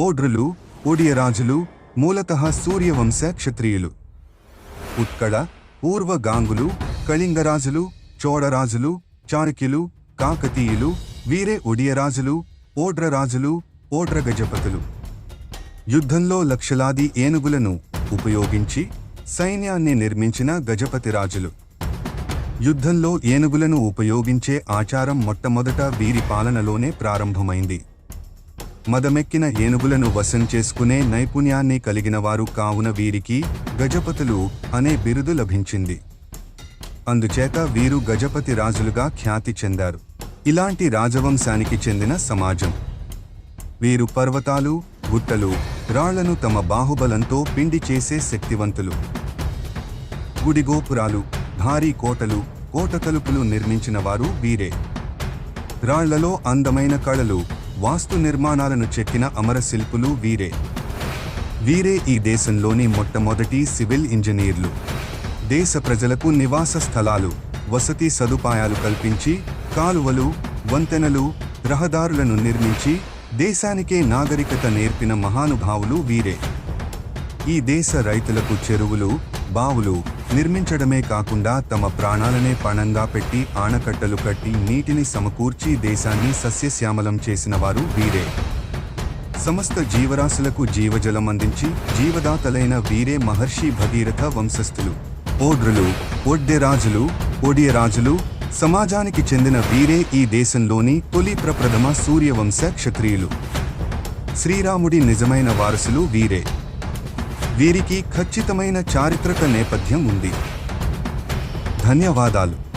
ఓడ్రులు ఒడియరాజులు మూలతః సూర్యవంశ క్షత్రియులు. ఉత్కళ పూర్వ గాంగులు కళింగరాజులు చోళరాజులు చాళుక్యులు కాకతీయులు వీరే ఒడియరాజులు ఓడ్రరాజులు ఓడ్రగజపతులు. యుద్ధంలో లక్షలాది ఏనుగులను ఉపయోగించి సైన్యాన్ని నిర్మించిన గజపతి రాజులు. యుద్ధంలో ఏనుగులను ఉపయోగించే ఆచారం మొట్టమొదట వీరి పాలనలోనే ప్రారంభమైంది. మదమెక్కిన ఏనుగులను వశం చేసుకునే నైపుణ్యాన్ని కలిగినవారు కావున వీరికి గజపతులు అనే బిరుదు లభించింది. అందుచేత వీరు గజపతి రాజులుగా ఖ్యాతి చెందారు. ఇలాంటి రాజవంశానికి చెందిన సమాజం. వీరు పర్వతాలు గుట్టలు రాళ్లను తమ బాహుబలంతో పిండి చేసే శక్తివంతులు. గుడిగోపురాలు భారీ కోటలు కోట తలుపులు నిర్మించిన వారు వీరే. రాళ్లలో అందమైన కళలు వాస్తు నిర్మాణాలను చెక్కిన అమరశిల్పులు వీరే. వీరే ఈ దేశంలోని మొట్టమొదటి సివిల్ ఇంజనీర్లు. దేశ ప్రజలకు నివాస స్థలాలు వసతి సదుపాయాలు కల్పించి కాలువలు వంతెనలు రహదారులను నిర్మించి దేశానికే నాగరికత నేర్పిన మహానుభావులు వీరే. ఈ దేశ రైతులకు చెరువులు బావులు నిర్మించడమే కాకుండా తమ ప్రాణాలనే పణంగా పెట్టి ఆనకట్టలు కట్టి నీటిని సమకూర్చి దేశాన్ని సస్యశ్యామలం చేసిన వారు వీరే. సమస్త జీవరాశులకు జీవజలం అందించి జీవదాతలైన వీరే మహర్షి భగీరథ వంశస్థులు. ఓడ్రులు ఒడ్డెరాజులు ఒడియరాజులు సమాజానికి చెందిన వీరే ఈ దేశంలోని తొలి ప్రప్రథమ సూర్యవంశ క్షత్రియులు. శ్రీరాముడి నిజమైన వారసులు వీరే. వీరికి ఖచ్చితమైన చారిత్రక నేపథ్యం ఉంది. ధన్యవాదాలు.